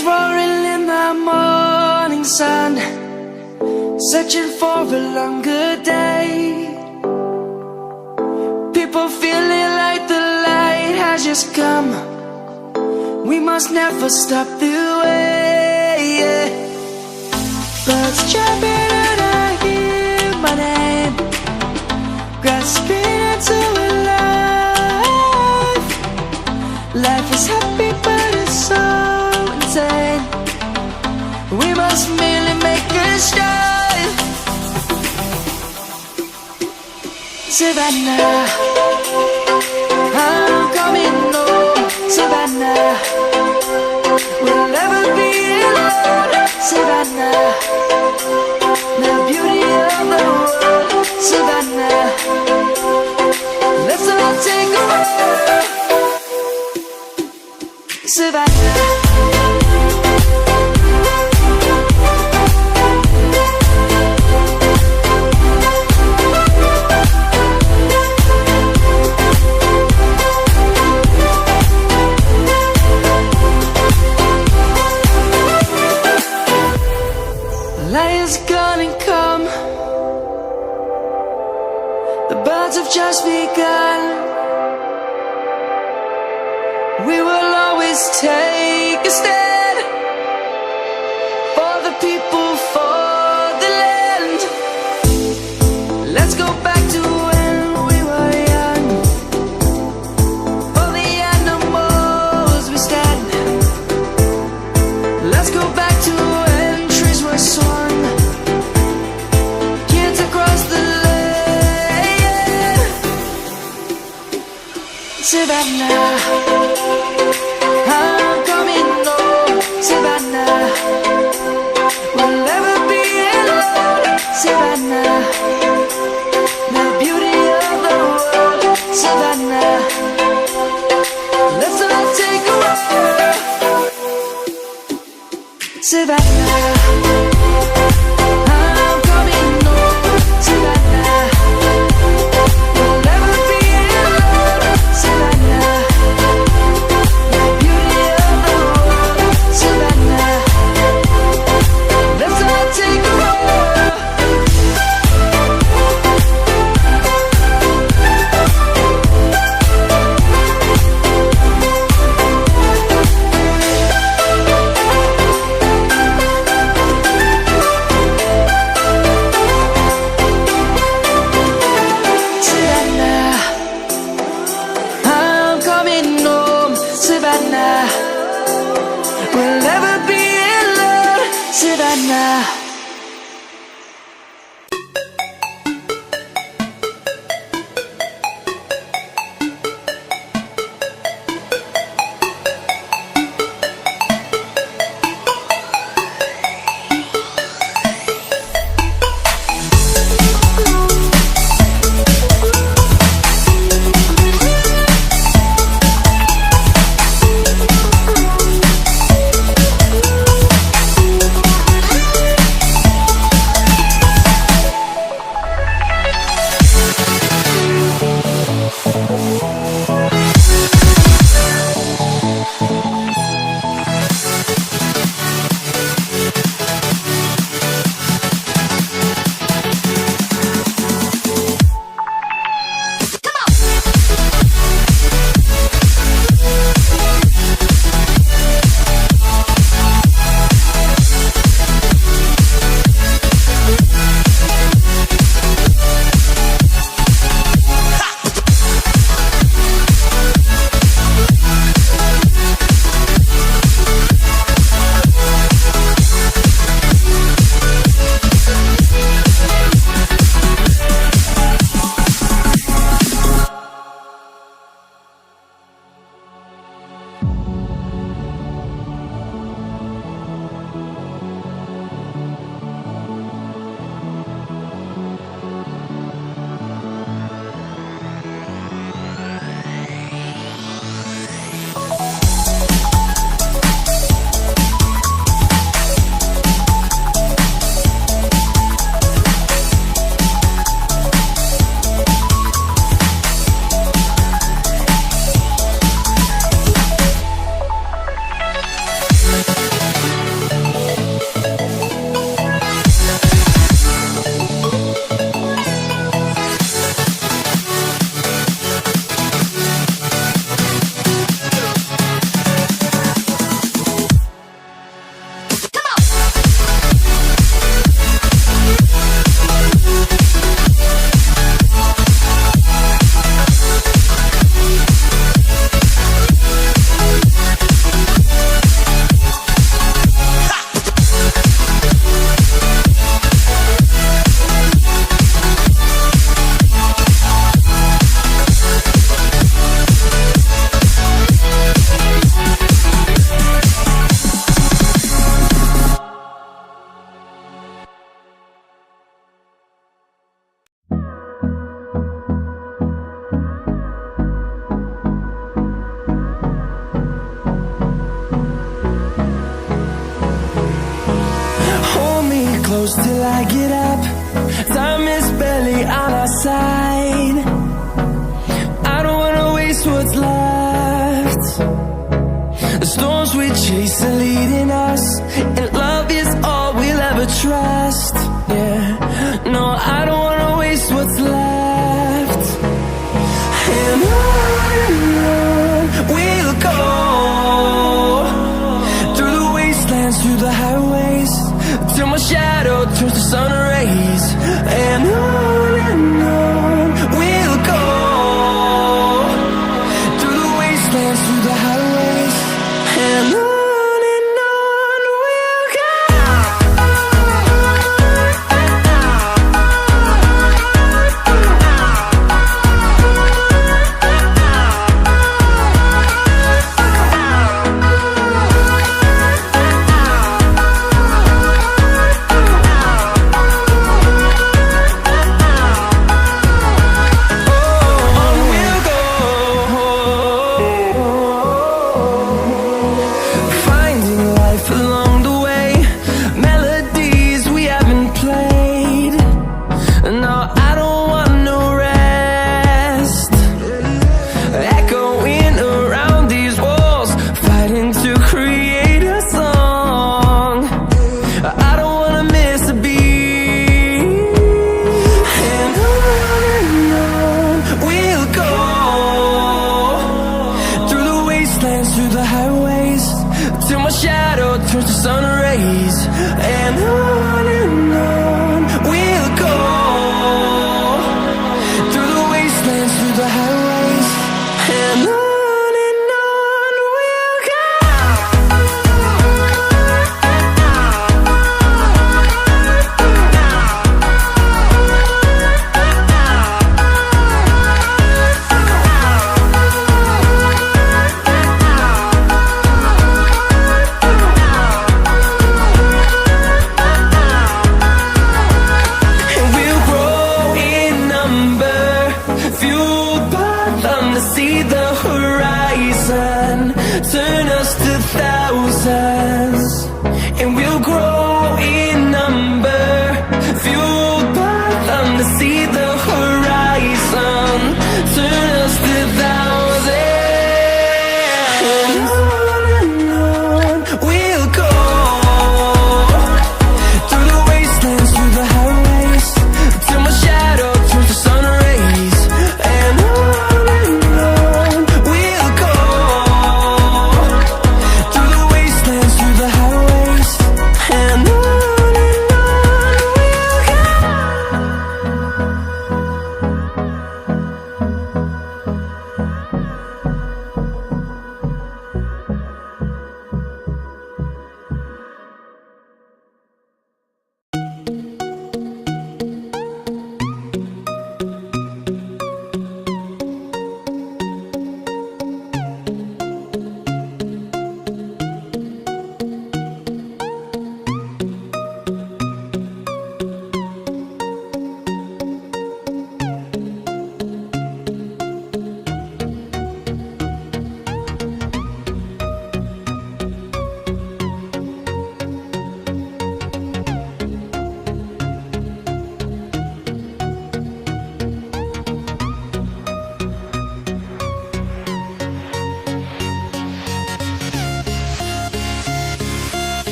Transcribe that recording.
lions roaring in the morning sun, searching for a longer day. People feeling like the light has just come. We must never stop the way. Birds chirping and I hear my name, grasping into a life. Life is happy but it's so insane. We must merely make a start. Savannah, I'm coming home. Savannah, we'll never be alone. Savannah, the beauty of the world. Savannah, let's all take a walk. Savannah. Lion's gonna come. The birds have just begun. We will always take a stand for the people, for the land. Let's go back to when we were young. For the animals we stand. Let's go back to when trees were swung, kids across the land. Savannah, I'm coming home. Savannah, we'll never be alone. Savannah, the beauty of the world. Savannah, let's all take a walk. Savannah, I'm coming home. Savannah, we'll never be alone. Savannah, the beauty of the world. Savannah, let's all take a walk. Savannah, I'm coming home. Savannah, we'll never be alone. Savannah. close till I get up. Time is barely on our side. I don't wanna waste what's left. The storms we chase are leading us, and love is all we'll ever trust. Yeah, no, I don't wanna waste what's left. And on we'll go, through the wastelands, through the highways, till my shadow turns to sun rays. And on we'll go, through the wastelands, through the highways, and on we'll go. Through the highways, till my shadow turns to sun rays. And on we'll go, through the wastelands, through the highways, and on.